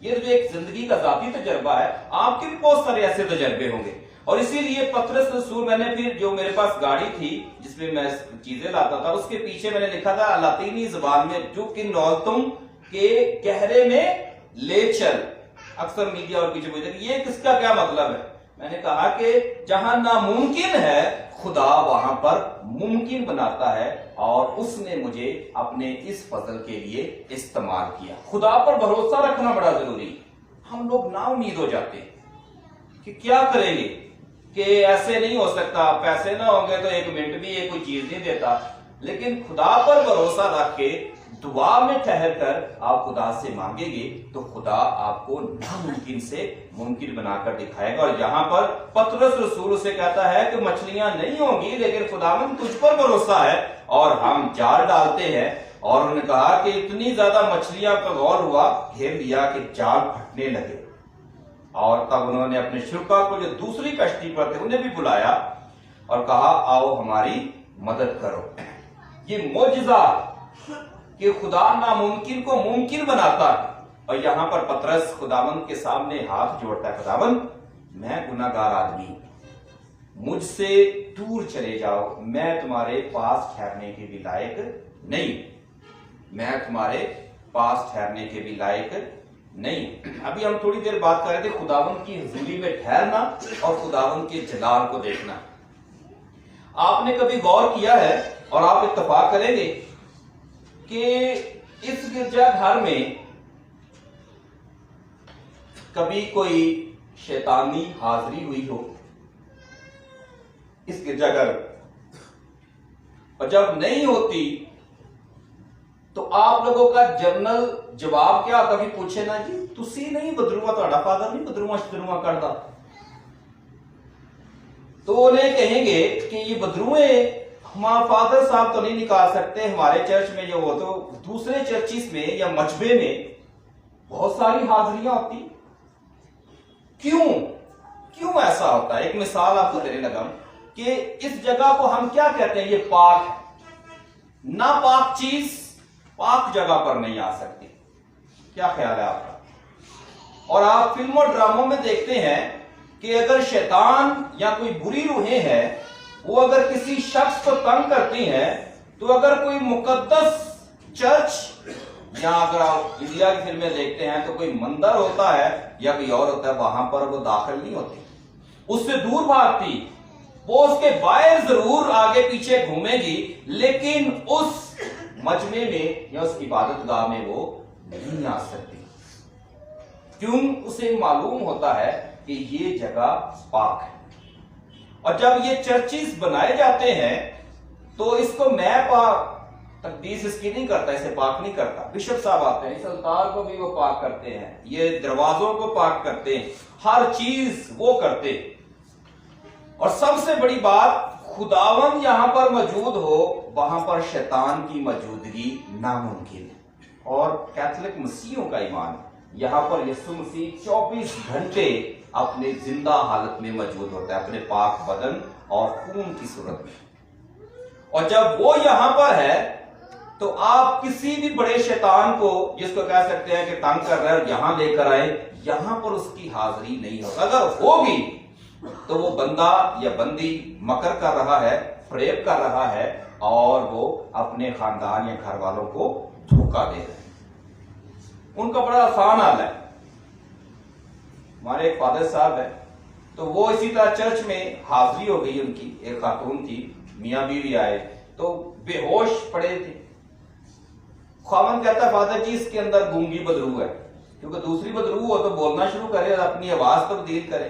یہ جو ایک زندگی کا ذاتی تجربہ ہے، آپ کے بھی بہت سارے ایسے تجربے ہوں گے، اور اسی لیے پطرس رسول، میں نے پھر جو میرے پاس گاڑی تھی جس میں میں چیزیں لاتا تھا، اس کے پیچھے میں نے لکھا تھا لاطینی زبان میں جو کہ نولتم کے گہرے میں لے چل، اکثر میڈیا اور پیچھے پوچھتے ہیں یہ کس کا کیا مطلب ہے، میں نے کہا کہ جہاں ناممکن ہے خدا وہاں پر ممکن بناتا ہے، اور اس نے مجھے اپنے اس فضل کے لیے استعمال کیا۔ خدا پر بھروسہ رکھنا بڑا ضروری ہے، ہم لوگ نا امید ہو جاتے ہیں کہ کیا کریں گے، کہ ایسے نہیں ہو سکتا، پیسے نہ ہوں گے تو 1 منٹ بھی یہ کوئی چیز نہیں دیتا، لیکن خدا پر بھروسہ رکھ کے دعا میں ٹھہر کر آپ خدا سے مانگیں گے تو خدا آپ کو ناممکن سے ممکن بنا کر دکھائے گا، اور یہاں پر پطرس رسول اسے کہتا ہے کہ مچھلیاں نہیں ہوں گی لیکن خداوند تجھ پر بھروسہ ہے، اور ہم جال ڈالتے ہیں، اور انہوں نے کہا کہ اتنی زیادہ مچھلیاں پر غور ہوا، گھیر لیا کہ جال پھٹنے لگے، اور تب انہوں نے اپنے شرکا کو جو دوسری کشتی پر تھے انہیں بھی بلایا اور کہا آؤ ہماری مدد کرو۔ یہ معجزہ کہ خدا ناممکن کو ممکن بناتا ہے، اور یہاں پر پطرس خداوند کے سامنے ہاتھ جوڑتا ہے، خداوند میں گناہگار آدمی ہوں، مجھ سے دور چلے جاؤ، میں تمہارے پاس ٹھہرنے کے بھی لائق نہیں، میں تمہارے پاس ٹھہرنے کے بھی لائق نہیں۔ ابھی ہم تھوڑی دیر بات کر رہے تھے خداوند کی حضوری میں ٹھہرنا اور خداوند کے جلال کو دیکھنا۔ آپ نے کبھی غور کیا ہے، اور آپ اتفاق کریں گے کہ اس گرجا گھر میں کبھی کوئی شیطانی حاضری ہوئی ہو اس گرجا گھر، اور جب نہیں ہوتی تو آپ لوگوں کا جنرل جواب کیا؟ کبھی پوچھے نا جی تسی نہیں بدرواں، تہاڈا فادر نہیں بدرواں شدرواں کردا، تو انہیں کہیں گے کہ یہ بدرویں ہمارا فادر صاحب تو نہیں نکال سکتے، ہمارے چرچ میں جو ہو، تو دوسرے چرچز میں یا مجبے میں بہت ساری حاضریاں ہوتی، کیوں؟ کیوں ایسا ہوتا ہے؟ ایک مثال آپ کو دینے لگا کہ اس جگہ کو ہم کیا کہتے ہیں؟ یہ پاک ہے، ناپاک چیز پاک جگہ پر نہیں آ سکتی. کیا خیال ہے آپ کا؟ اور آپ فلموں اور ڈراموں میں دیکھتے ہیں کہ اگر شیطان یا کوئی بری روحیں ہیں وہ اگر کسی شخص کو تنگ کرتی ہیں تو اگر کوئی مقدس چرچ یا اگر آپ انڈیا کی فلمیں دیکھتے ہیں تو کوئی مندر ہوتا ہے یا کوئی اور ہوتا ہے، وہاں پر وہ داخل نہیں ہوتی، اس سے دور بھاگتی. وہ اس کے باہر ضرور آگے پیچھے گھومے گی لیکن اس مجمع میں یا اس عبادت گاہ میں وہ نہیں آ سکتی. کیوں؟ اسے معلوم ہوتا ہے کہ یہ جگہ پاک ہے. اور جب یہ چرچز بنائے جاتے ہیں تو اس کو میں تقدیس اس کی نہیں کرتا، اسے پاک نہیں کرتا. بشپ صاحب آتے ہیں، اس التار کو بھی وہ پاک کرتے ہیں، یہ دروازوں کو پاک کرتے ہیں، ہر چیز وہ کرتے. اور سب سے بڑی بات، خداوند یہاں پر موجود ہو وہاں پر شیطان کی موجودگی ناممکن ہے. اور کیتھولک مسیحوں کا ایمان یہاں پر یسوع مسیح 24 گھنٹے اپنے زندہ حالت میں موجود ہوتا ہے، اپنے پاک بدن اور خون کی صورت میں. اور جب وہ یہاں پر ہے تو آپ کسی بھی بڑے شیطان کو جس کو کہہ سکتے ہیں کہ تنگ کر رہا ہے یہاں لے کر آئے، یہاں پر اس کی حاضری نہیں ہوگی. اگر ہوگی تو وہ بندہ یا بندی مکر کر رہا ہے، فریب کر رہا ہے اور وہ اپنے خاندان یا گھر والوں کو دھوکہ دے رہا ہے. ان کا بڑا آسان حال ہے. ہمارے ایک فادر صاحب ہے تو وہ اسی طرح چرچ میں حاضری ہو گئی ان کی، ایک خاتون تھی، میاں بیوی آئے تو بے ہوش پڑے تھے. خاوند کہتا ہے فادر جی اس کے اندر گونگی بدرو ہے، کیونکہ دوسری بدرو ہو تو بولنا شروع کرے اور اپنی آواز تبدیل کرے.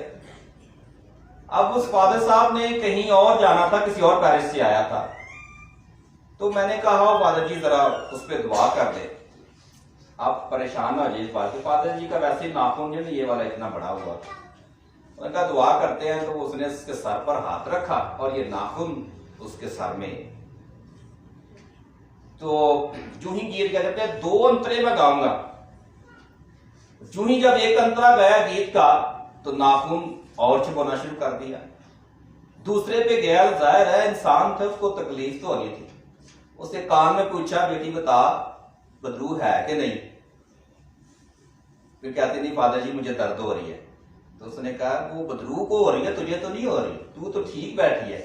اب اس فادر صاحب نے کہیں اور جانا تھا، کسی اور پیرس سے آیا تھا، تو میں نے کہا فادر جی ذرا اس پہ دعا کر دے. آپ پریشان ہو جائے اس بات سے، فادر جی کا ویسے ناخن جو نا یہ والا اتنا بڑا ہوا، انہوں نے کہا دعا کرتے ہیں. تو اس نے اس کے سر پر ہاتھ رکھا اور یہ ناخن اس کے سر میں، تو جو ہی گیت کہتے ہیں 2 انترے میں گاؤں گا، جو ہی جب ایک انترا گیا گیت کا تو ناخن اور چھپونا شروع کر دیا. دوسرے پہ گیا، ظاہر ہے انسان تھے، اس کو تکلیف تو ہونی تھی. اس نے کان میں پوچھا بیٹی بتا بدرو ہے کہ نہیں؟ پھر کہتے نہیں فادر جی مجھے درد ہو رہی ہے. تو اس نے کہا وہ بدرو کو ہو رہی ہے، تجھے تو نہیں ہو رہی، تو ٹھیک بیٹھی ہے.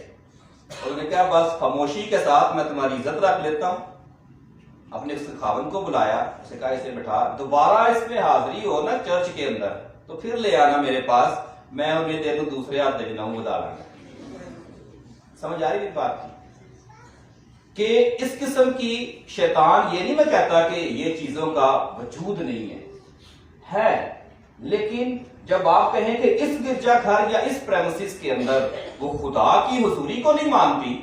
اس نے کہا بس خاموشی کے ساتھ میں تمہاری عزت رکھ لیتا ہوں. اپنے اس خاوند کو بلایا، اس نے کہا اسے بٹھا، دوبارہ اس میں حاضری ہو نا چرچ کے اندر تو پھر لے آنا میرے پاس، میں انہیں دے دوں دوسرے ہاتھ دے جاؤں بتا لوں. سمجھ آ رہی میری بات کی کہ اس قسم کی شیطان، یہ نہیں میں کہتا کہ یہ چیزوں کا وجود نہیں ہے، لیکن جب آپ کہیں کہ اس گرجا گھر یا اس پریمسز کے اندر وہ خدا کی حضوری کو نہیں مانتی،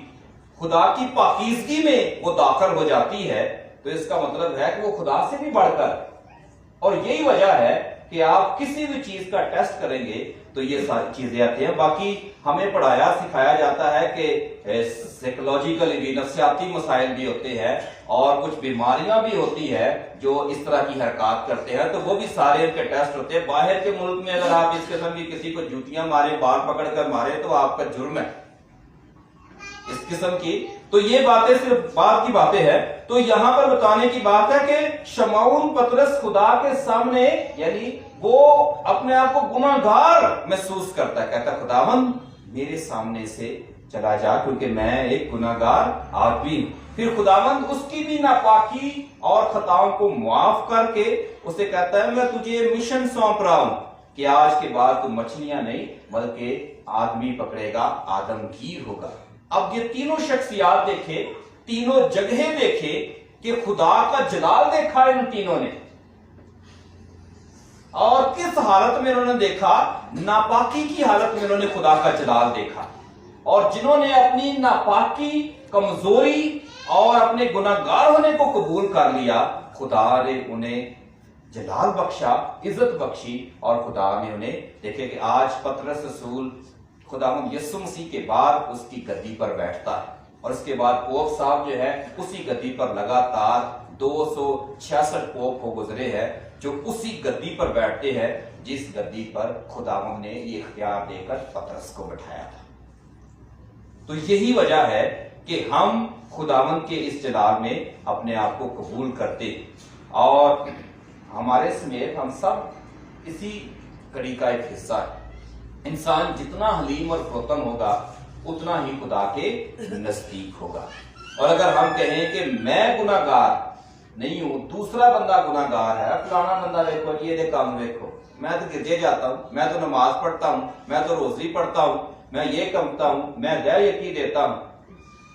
خدا کی پاکیزگی میں وہ داخل ہو جاتی ہے، تو اس کا مطلب ہے کہ وہ خدا سے بھی بڑھ کر. اور یہی وجہ ہے کہ آپ کسی بھی چیز کا ٹیسٹ کریں گے تو یہ ساری چیزیں آتی ہیں. باقی ہمیں پڑھایا سکھایا جاتا ہے کہ سائیکولوجیکل بھی نفسیاتی مسائل بھی ہوتے ہیں اور کچھ بیماریاں بھی ہوتی ہے جو اس طرح کی حرکات کرتے ہیں، تو وہ بھی سارے ان کے ٹیسٹ ہوتے ہیں. باہر کے ملک میں اگر آپ اس قسم کی کسی کو جوتیاں مارے، بال پکڑ کر مارے تو آپ کا جرم ہے اس قسم کی. تو یہ باتیں صرف بات کی باتیں ہیں. تو یہاں پر بتانے کی بات ہے کہ شمعون پطرس خدا کے سامنے، یعنی وہ اپنے آپ کو گناہگار محسوس کرتا ہے، کہتا ہے خداوند میرے سامنے سے چلا جا کیونکہ میں ایک گناہگار آدمی ہوں. پھر خداوند اس کی بھی ناپاکی اور خطاؤں کو معاف کر کے اسے کہتا ہے میں تجھے مشن سونپ رہا ہوں کہ آج کے بعد تو مچھلیاں نہیں بلکہ آدمی پکڑے گا، آدمگیر ہوگا. اب یہ تینوں شخصیات دیکھے، تینوں جگہیں دیکھے کہ خدا کا جلال دیکھا ان تینوں نے، اور کس حالت میں انہوں نے دیکھا؟ ناپاکی کی حالت میں انہوں نے خدا کا جلال دیکھا. اور جنہوں نے اپنی ناپاکی، کمزوری اور اپنے گناہگار ہونے کو قبول کر لیا، خدا نے انہیں جلال بخشا، عزت بخشی، اور خدا نے انہیں دیکھے کہ آج پطرس رسول خداوند یسوع مسیح کے بعد اس کی گدی پر بیٹھتا ہے. اور اس کے بعد پوپ صاحب جو ہے اسی گدی پر لگاتار 266 پوپ کو گزرے ہیں جو اسی گدی پر بیٹھتے ہیں جس گدی پر خداوند نے یہ اختیار دے کر پطرس کو بٹھایا تھا۔ تو یہی وجہ ہے کہ ہم خداوند کے اس جلال میں اپنے آپ کو قبول کرتے اور ہمارے سمیت ہم سب اسی کڑی کا ایک حصہ ہے۔ انسان جتنا حلیم اور فروتن ہوگا اتنا ہی خدا کے نزدیک ہوگا۔ اور اگر ہم کہیں کہ میں گناہ گار نہیں ہوں، دوسرا بندہ گناہ گار ہے، فلانا بندہ دیکھو یہ دے کام دیکھو، میں تو گرجے جاتا ہوں، میں تو نماز پڑھتا ہوں، میں تو روزی پڑھتا ہوں، میں یہ کرتا ہوں، میں غیر یقین دیتا ہوں،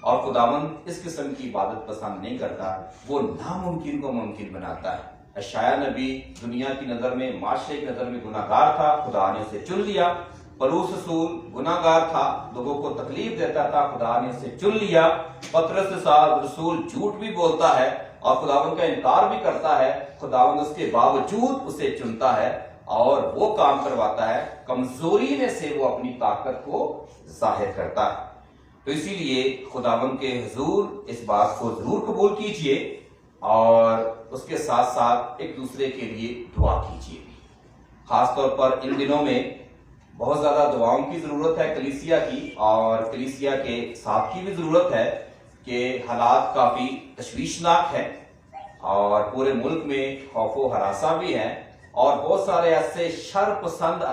اور خداوند اس قسم کی عبادت پسند نہیں کرتا، وہ ناممکن کو ممکن بناتا ہے۔ اشعیاء نبی دنیا کی نظر میں، معاشرے کی نظر میں گناہ گار تھا، خدا نے اسے چن لیا۔ پولس رسول گناہ گار تھا، لوگوں کو تکلیف دیتا تھا، خدا نے اسے چن لیا۔ پطرس صاحب رسول جھوٹ بھی بولتا ہے اور خداوند کا انکار بھی کرتا ہے، خداوند اس کے باوجود اسے چنتا ہے اور وہ کام کرواتا ہے، کمزوری میں سے وہ اپنی طاقت کو ظاہر کرتا ہے۔ تو اسی لیے خداوند کے حضور اس بات کو ضرور قبول کیجئے اور اس کے ساتھ ساتھ ایک دوسرے کے لیے دعا کیجئے۔ خاص طور پر ان دنوں میں بہت زیادہ دعاؤں کی ضرورت ہے کلیسیا کی، اور کلیسیا کے ساتھ کی بھی ضرورت ہے کہ حالات کافی تشویشناک ہیں اور پورے ملک میں خوف و ہراساں بھی ہیں، اور بہت سارے ایسے شر پسند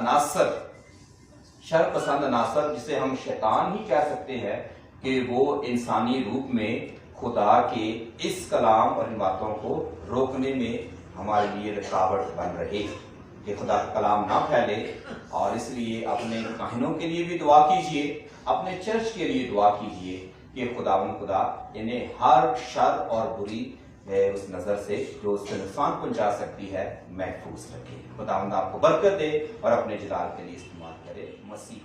عناصر جسے ہم شیطان ہی کہہ سکتے ہیں کہ وہ انسانی روپ میں خدا کے اس کلام اور ان باتوں کو روکنے میں ہمارے لیے رکاوٹ بن رہے کہ خدا کا کلام نہ پھیلے۔ اور اس لیے اپنے کاہنوں کے لیے بھی دعا کیجئے، اپنے چرچ کے لیے دعا کیجئے کہ خدا انہیں ہر شر اور بری اس نظر سے جو اس سے نقصان پہنچا سکتی ہے محفوظ رکھے۔ خداوند آپ کو برکت دے اور اپنے جلال کے لیے استعمال کرے۔ مسیح